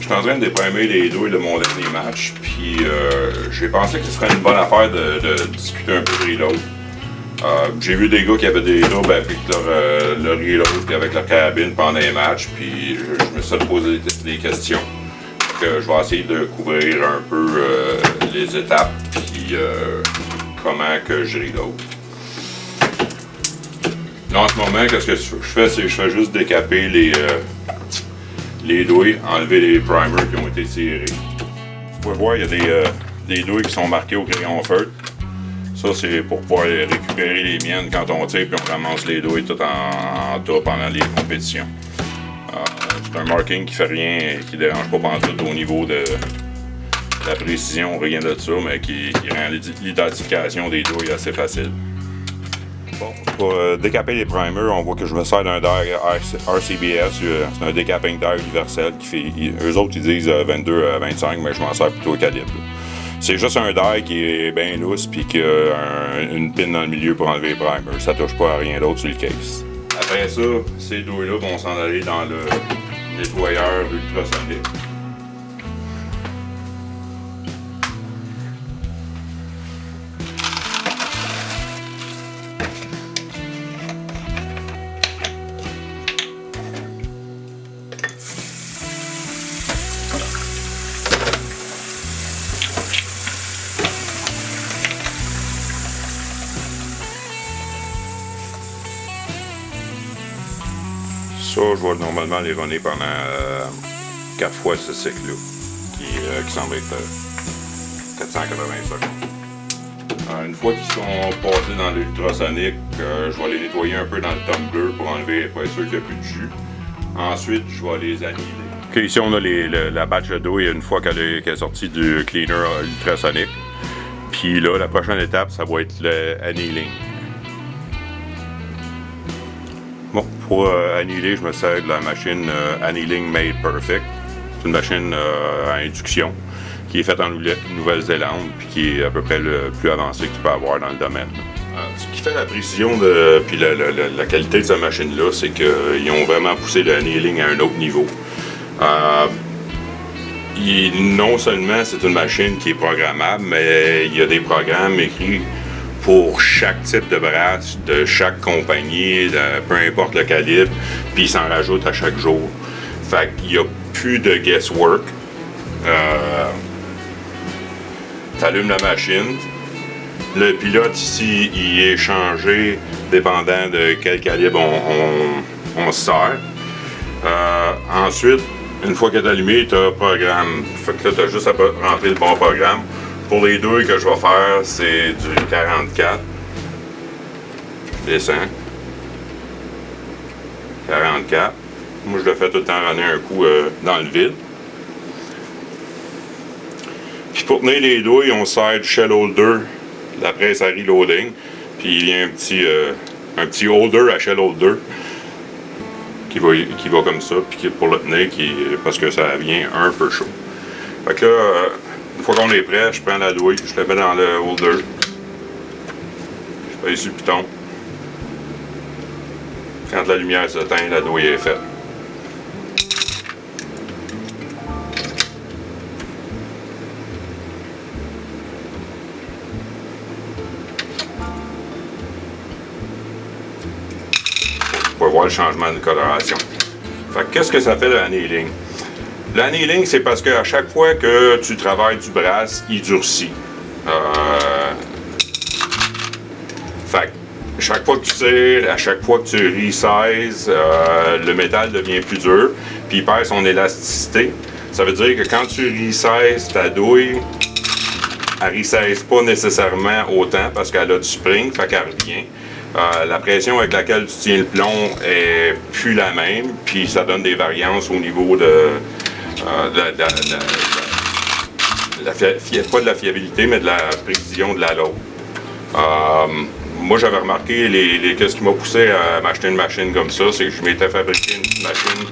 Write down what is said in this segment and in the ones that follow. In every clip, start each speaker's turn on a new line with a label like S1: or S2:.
S1: suis en train de déprimer les douilles de mon dernier match, puis j'ai pensé que ce serait une bonne affaire de discuter un peu de reload. J'ai vu des gars qui avaient des troubles avec leur reload et avec leur carabine pendant les matchs, puis je me suis posé des questions. Que je vais essayer de couvrir un peu les étapes, puis comment que je reload. Là, en ce moment, qu'est-ce que je fais, c'est que je fais juste décaper les douilles, enlever les primers qui ont été tirés. Vous pouvez voir, il y a des douilles qui sont marquées au crayon feutre. Ça, c'est pour pouvoir récupérer les miennes quand on tire, puis on ramasse les douilles tout en tas pendant les compétitions. C'est un marking qui fait rien, qui dérange pas pantoute au niveau de la précision, rien de ça, mais qui rend l'identification des douilles assez facile. Bon, pour décaper les primers, on voit que je me sers d'un die RCBS, c'est un décapping die universel qui fait, eux autres ils disent 22 à 25, mais je m'en sers plutôt au calibre. C'est juste un die qui est bien lousse puis qui a une pin dans le milieu pour enlever les primers, ça touche pas à rien d'autre sur le case. Après ça, ces douilles-là vont s'en aller dans le nettoyeur ultrasonique. Ça, je vais normalement les runner pendant 4 fois ce cycle-là, qui semble être 480 secondes. Une fois qu'ils sont passés dans l'ultrasonique, je vais les nettoyer un peu dans le tumbler pour enlever, pour être sûr qu'il n'y a plus de jus. Ensuite, je vais les annihiler. Okay, ici, on a la batch de douille une fois qu'elle est sortie du cleaner ultrasonique. Puis là, la prochaine étape, ça va être le annealing. Bon, pour annihiler, je me sers de la machine Annealing Made Perfect. C'est une machine à induction qui est faite en Nouvelle-Zélande puis qui est à peu près le plus avancé que tu peux avoir dans le domaine. Ce qui fait la précision puis la qualité de cette machine-là, c'est qu'ils ont vraiment poussé le annealing à un autre niveau. Non seulement c'est une machine qui est programmable, mais il y a des programmes écrits pour chaque type de brasse, de chaque compagnie, peu importe le calibre, puis ils s'en rajoutent à chaque jour. Fait qu'il n'y a plus de guesswork. T'allumes la machine. Le pilote ici, il est changé dépendant de quel calibre on se sert. Ensuite, une fois qu'il est allumé, tu as programme. Fait que là, tu as juste à rentrer le bon programme. Pour les douilles que je vais faire, c'est du 44. Je descends. 44. Moi, je le fais tout le temps runner un coup dans le vide. Puis pour tenir les douilles, on sert du shell holder, la presse à reloading. Puis il y a un petit holder à shell holder qui va comme ça, puis pour le tenir, parce que ça vient un peu chaud. Fait que là, une fois qu'on est prêt, je prends la douille, je la mets dans le holder. Je pèse sur le piton. Quand la lumière s'éteint, la douille est faite. On va voir le changement de coloration. Fait que qu'est-ce que ça fait l'annealing? L'annealing, c'est parce qu'à chaque fois que tu travailles du brass, il durcit. Fait que chaque fois que tu tires, à chaque fois que tu resize, le métal devient plus dur, puis il perd son élasticité. Ça veut dire que quand tu resize ta douille, elle resize pas nécessairement autant parce qu'elle a du spring, fait qu'elle revient. La pression avec laquelle tu tiens le plomb est plus la même, puis ça donne des variances au niveau pas de la fiabilité, mais de la précision de la load. Moi, j'avais remarqué, qu'est-ce qui m'a poussé à m'acheter une machine comme ça, c'est que je m'étais fabriqué une machine,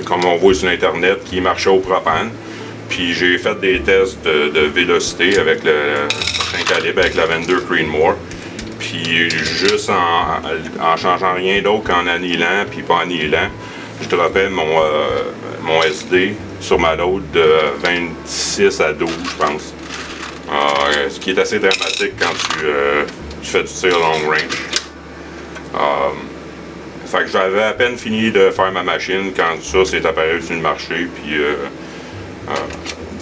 S1: comme on voit sur Internet, qui marchait au propane. Puis j'ai fait des tests de vélocité avec le certain calibre, avec la 22 Creedmoor. Puis juste en changeant rien d'autre qu'en annihilant, puis pas annihilant, je dropais mon SD sur ma load de 26 à 12, je pense. Ce qui est assez dramatique quand tu fais du tir long range. Fait que j'avais à peine fini de faire ma machine quand ça s'est apparu sur le marché, puis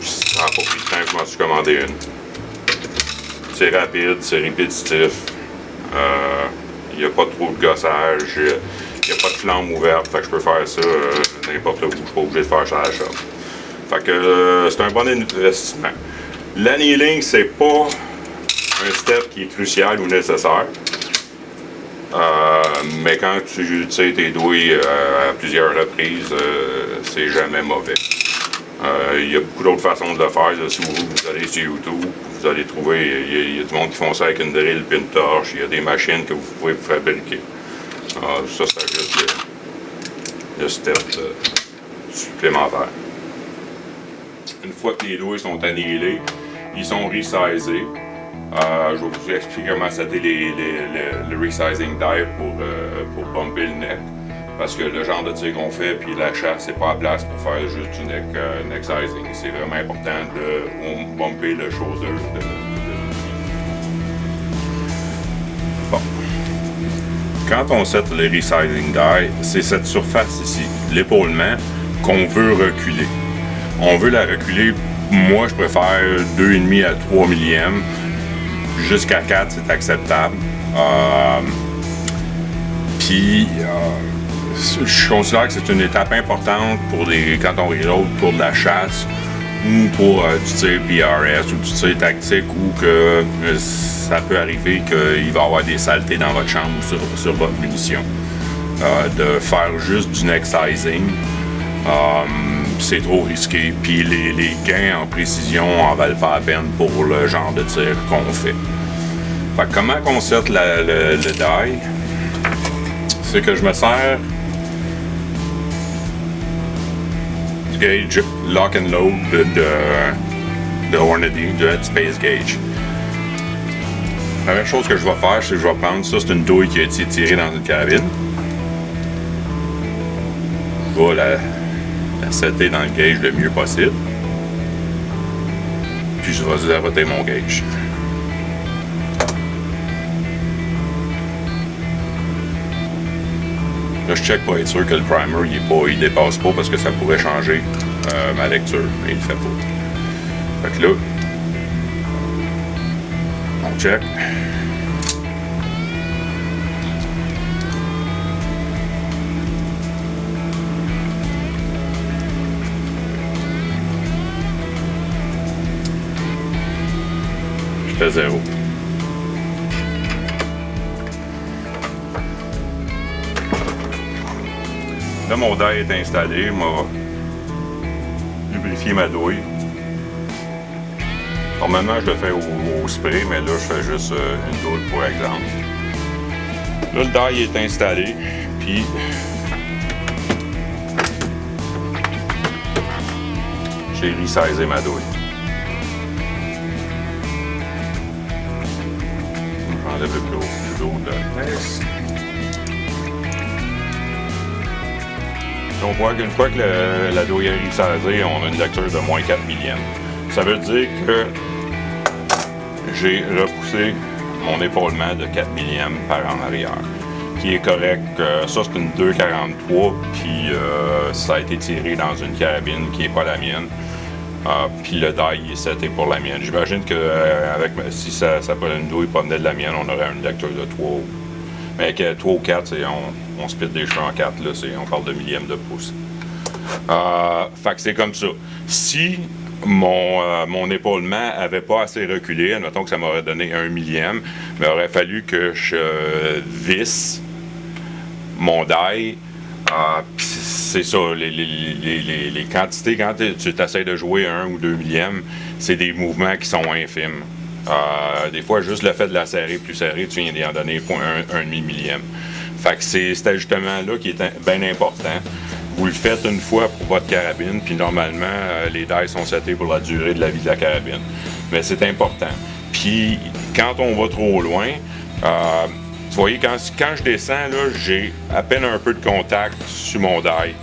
S1: ça n'a pas pris de temps que je m'en suis commandé une. C'est rapide, c'est répétitif, il n'y a pas trop de gossage, il n'y a pas de flamme ouverte, fait que je peux faire ça n'importe où, je suis pas obligé de faire ça à la shop. Fait que c'est un bon investissement. L'annealing, c'est pas un step qui est crucial ou nécessaire. Mais quand tu tires tes douilles à plusieurs reprises, c'est jamais mauvais. Il y a beaucoup d'autres façons de le faire. Là, si vous allez sur YouTube, vous allez trouver, il y a du monde qui font ça avec une drill et une torche. Il y a des machines que vous pouvez fabriquer. Ça, c'est juste le step supplémentaire. Une fois que les douilles sont annihilées, ils sont resizés. Je vais vous expliquer comment c'était le resizing die pour bumper le neck. Parce que le genre de tir qu'on fait puis la chasse, c'est pas à place pour faire juste du neck sizing. C'est vraiment important de bumper le shoulder de l'outil. Bon. Quand on set le resizing die, c'est cette surface ici, l'épaulement, qu'on veut reculer. On veut la reculer, moi je préfère 2,5 à 3 mm. Jusqu'à 4, c'est acceptable. Puis, je considère que c'est une étape importante quand on reload pour de la chasse ou pour du tir PRS ou du tir tactique où que ça peut arriver qu'il va y avoir des saletés dans votre chambre ou sur votre munition. De faire juste du neck sizing, c'est trop risqué. Puis les gains en précision en valent pas la peine pour le genre de tir qu'on fait. Fait que comment qu'on set le die? C'est que je me sers du gauge lock and load de Hornady, de Headspace Gauge. La première chose que je vais faire, c'est que je vais prendre ça, c'est une douille qui a été tirée dans une carabine. Je vais la setter dans le gauge le mieux possible. Puis je vais zéroter mon gauge. Là, je check pour être sûr que le primer il dépasse pas parce que ça pourrait changer ma lecture, mais il le fait pas. Fait que là, on check. Je fais 0. Là, mon die est installé, m'a lubrifié ma douille. Normalement, je le fais au spray, mais là, je fais juste une douille pour exemple. Là, le die est installé, puis j'ai resizé ma douille. J'enlève le plus haut de la pièce. On voit qu'une fois que la douille est resizée, on a une lecture de moins 4 mm. Ça veut dire que j'ai repoussé mon épaulement de 4 mm par en arrière, qui est correct. Ça, c'est une 2,43, puis ça a été tiré dans une carabine qui n'est pas la mienne. Puis le die est seté pour la mienne. J'imagine que si ça prenait une douille pas venait de la mienne, on aurait une lecture de 3. Mais avec 3 ou 4, on split des cheveux en 4, là, on parle de millième de pouce. Fait que c'est comme ça. Si mon épaulement avait pas assez reculé, admettons que ça m'aurait donné 1 millième, mais il aurait fallu que je visse mon die. C'est ça, les quantités, quand tu essaies de jouer 1 ou 2 millièmes, c'est des mouvements qui sont infimes. Des fois, juste le fait de la serrer plus serrée, tu viens d'y en donner 1,5 millième. Fait que c'est cet ajustement-là qui est bien important. Vous le faites une fois pour votre carabine, puis normalement, les dies sont setés pour la durée de la vie de la carabine. Mais c'est important. Puis, quand on va trop loin, Vous voyez, quand je descends, j'ai à peine un peu de contact sur mon die.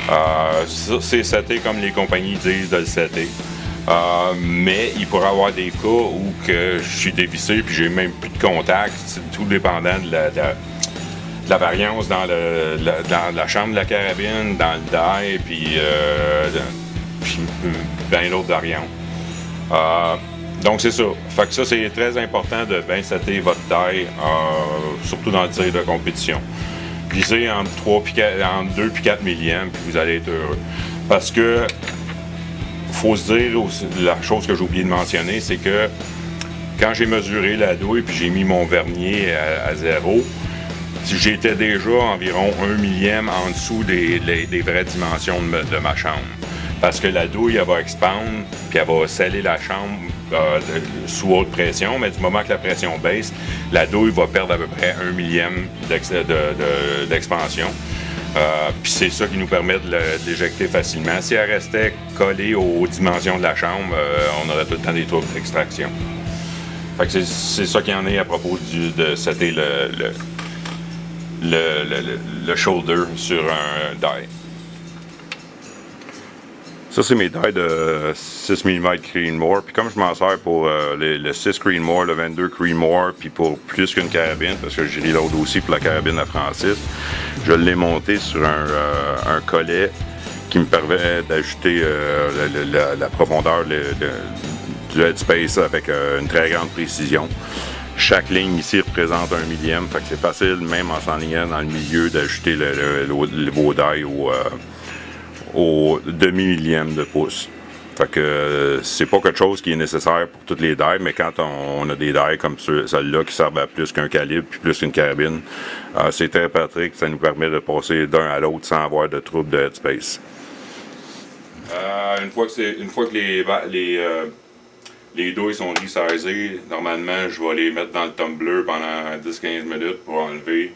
S1: Ça, c'est seté comme les compagnies disent de le setter. Mais il pourrait y avoir des cas où que je suis dévissé puis j'ai même plus de contact. C'est tout dépendant de la variance dans la chambre de la carabine, dans le die, puis bien d'autres variantes. Donc c'est ça. Fait que ça, c'est très important de bien setter votre die, surtout dans le tir de compétition. Visez entre 2 et 4 millièmes, puis vous allez être heureux. Parce que faut se dire aussi, la chose que j'ai oublié de mentionner, c'est que quand j'ai mesuré la douille puis j'ai mis mon vernier à 0, j'étais déjà environ 1 millième en dessous des vraies dimensions de ma chambre. Parce que la douille, elle va expandre, puis elle va sceller la chambre sous haute pression, mais du moment que la pression baisse, la douille va perdre à peu près 1 millième d'expansion. Puis c'est ça qui nous permet de l'éjecter facilement. Si elle restait collée aux dimensions de la chambre, on aurait tout le temps des troubles d'extraction. Fait que c'est ça qu'il y en est à propos de setter le shoulder sur un die. Ça, c'est mes die de 6 mm Creedmoor. Puis comme je m'en sers pour le 6 Creedmoor, le 22 Creedmoor, puis pour plus qu'une carabine, parce que j'ai reload aussi pour la carabine à Francis, je l'ai monté sur un collet qui me permet d'ajouter la profondeur du headspace avec une très grande précision. Chaque ligne ici représente 1 millième, fait que c'est facile, même en s'enlignant dans le milieu, d'ajouter le beau die au demi-millième de pouce. Fait que c'est pas quelque chose qui est nécessaire pour toutes les dies, mais quand on a des dies comme celle-là qui servent à plus qu'un calibre puis plus qu'une carabine, c'est très pratique, ça nous permet de passer d'un à l'autre sans avoir de trouble de headspace. Une fois que les douilles sont resizées, normalement je vais les mettre dans le tumbler pendant 10-15 minutes pour enlever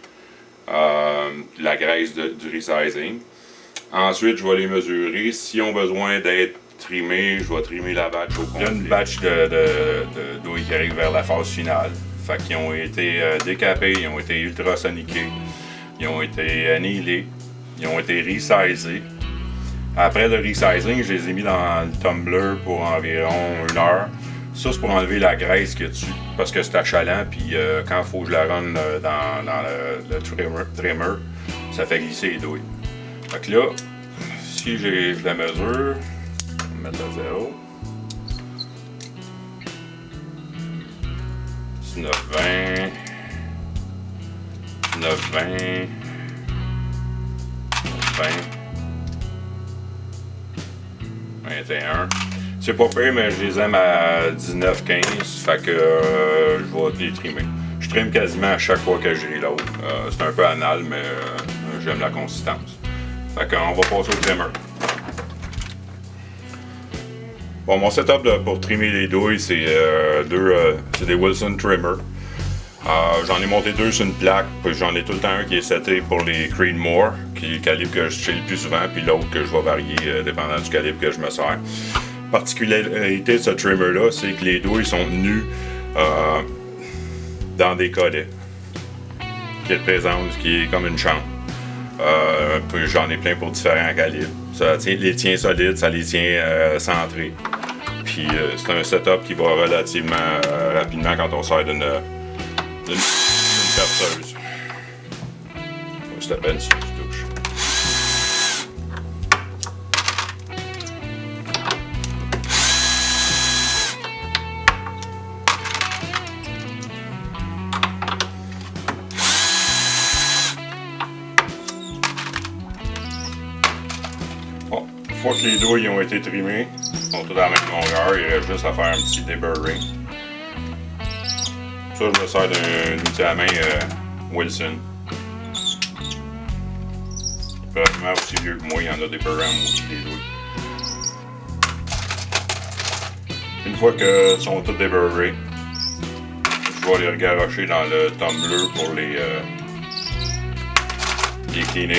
S1: la graisse du resizing. Ensuite, je vais les mesurer. S'ils ont besoin d'être trimés, je vais trimer la batch au complet. Il y a une batch de douilles qui arrive vers la phase finale. Fait qu'ils ont été décapés, ils ont été ultrasoniqués, ils ont été annihilés, ils ont été resizés. Après le resizing, je les ai mis dans le tumbler pour environ 1 heure. Ça, c'est pour enlever la graisse qu'il y a dessus, parce que c'est achalant, puis quand il faut que je la run dans le trimmer, ça fait glisser les douilles. Fait que là, si je la mesure, on va mettre à 0. 19,20. 19,20. 20. 21. C'est pas pire, mais je les aime à 19-15, fait que je vais les trimer. Je trime quasiment à chaque fois que je reload. C'est un peu anal, mais j'aime la consistance. Fait qu'on va passer au trimmer. Bon, mon setup pour trimer les douilles, c'est des Wilson Trimmer. J'en ai monté 2 sur une plaque, puis j'en ai tout le temps un qui est seté pour les Creedmoor, qui est le calibre que je tire le plus souvent, puis l'autre que je vais varier dépendant du calibre que je me sers. La particularité de ce trimmer-là, c'est que les douilles sont tenues dans des collets qui représentent, qui est comme une chambre. Puis j'en ai plein pour différents calibres. Ça les tient solides, ça les tient centrés. Puis c'est un setup qui va relativement rapidement quand on sert d'une perceuse. Je t'appelle si tu touches. Bon, une fois que les douilles ont été trimées, ils sont toutes à la même longueur, il reste juste à faire un petit deburring. Ça, je me sers d'un outil à la main Wilson. Pratiquement aussi vieux que moi, il y en a des burrams aussi, des douilles. Une fois que sont toutes déburrées, je vais les regarrocher dans le tumbler pour les cleaner.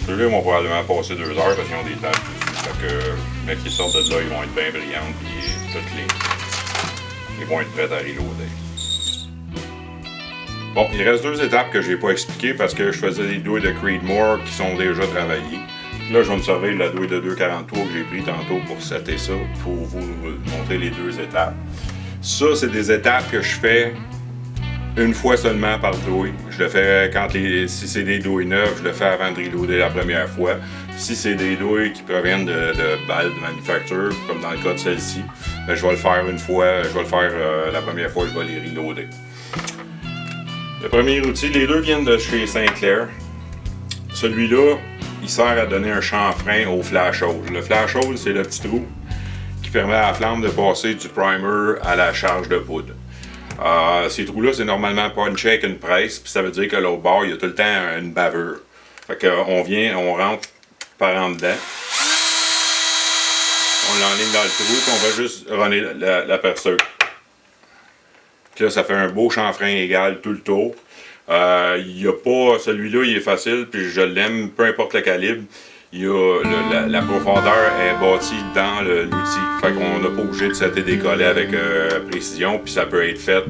S1: Ceux-là vont probablement passer 2 heures parce qu'ils ont des taches dessus. Fait que, mais qu'ils sortent de là, ils vont être bien brillantes et toutes ils vont être prêts à reloader. Bon, il reste 2 étapes que je n'ai pas expliquées parce que je faisais des douilles de Creedmoor qui sont déjà travaillées. Là, je vais me servir de la douille de 2,43 que j'ai pris tantôt pour setter ça, pour vous montrer les 2 étapes. Ça, c'est des étapes que je fais une fois seulement par douille. Je le fais si c'est des douilles neuves, je le fais avant de reloader la première fois. Si c'est des douilles qui proviennent de balles de manufacture, comme dans le cas de celle-ci, ben, je vais le faire une fois, je vais le faire la première fois, je vais les reloader. Le premier outil, les deux viennent de chez Sinclair. Celui-là, il sert à donner un chanfrein au flash hose. Le flash hose, c'est le petit trou qui permet à la flamme de passer du primer à la charge de poudre. Ces trous-là, c'est normalement punché avec une presse, puis ça veut dire que l'autre bord, il y a tout le temps une bavure. Fait qu'on rentre par en dedans. On l'enligne dans le trou, puis on va juste runner la perceuse. Puis là, ça fait un beau chanfrein égal tout le tour. Il y a pas, celui-là, il est facile, puis je l'aime, peu importe le calibre. Il y a la profondeur est bâtie dans l'outil. Fait qu'on n'a pas obligé de setter des collets avec précision, puis ça peut être fait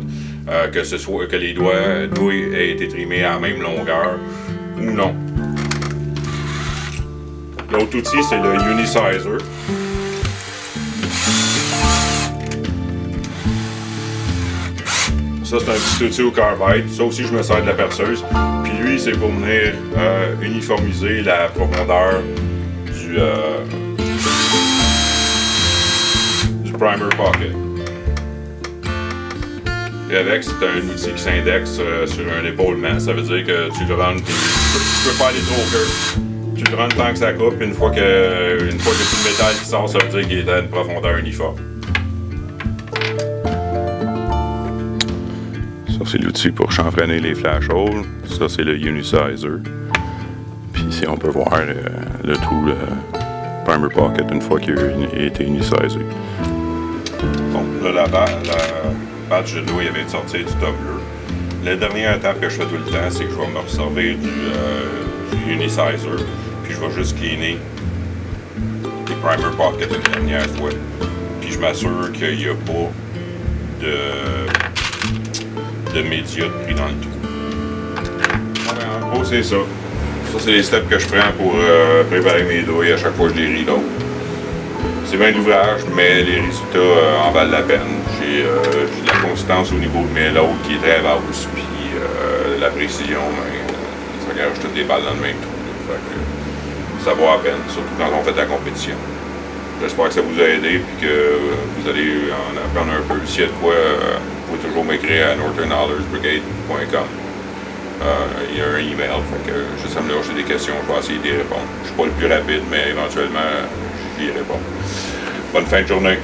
S1: que les douilles aient été trimées à la même longueur ou non. L'autre outil, c'est le Unisizer. Ça, c'est un petit outil au carbide. Ça aussi, je me sers de la perceuse. Puis lui, c'est pour venir uniformiser la profondeur du primer pocket. Et avec, c'est un outil qui s'indexe sur un épaulement. Ça veut dire que tu le rentres, tu peux pas aller trop haut. Tu le rentres tant que ça coupe, puis une fois qu'il y a tout le métal qui sort, ça veut dire qu'il est à une profondeur uniforme. Ça, c'est l'outil pour chanfreiner les flash holes. Ça, c'est le Unisizer. Puis ici, on peut voir le trou primer pocket une fois qu'il a été unisizé. Bon, là, la batch de douille vient de sortir du tumbler. La dernière étape que je fais tout le temps, c'est que je vais me resservir du Unisizer. Puis je vais juste cleaner les primer pocket une dernière fois. Puis je m'assure qu'il n'y a pas de média pris dans le trou. Ouais, en gros, c'est ça. Ça, c'est les steps que je prends pour préparer mes douilles à chaque fois que je les reload. C'est bien de l'ouvrage, mais les résultats en valent la peine. J'ai de la consistance au niveau de mes loads qui est très basse, puis la précision, ça gage toutes les balles dans le même trou. Fait que ça vaut la peine, surtout quand on fait de la compétition. J'espère que ça vous a aidé et que vous allez en apprendre un peu. S'il y a de quoi, vous pouvez toujours m'écrire à northernhallersbrigade.com. Il y a un email, fait que juste à me lâcher des questions, je vais essayer d'y répondre. Je ne suis pas le plus rapide, mais éventuellement, j'y réponds. Bonne fin de journée.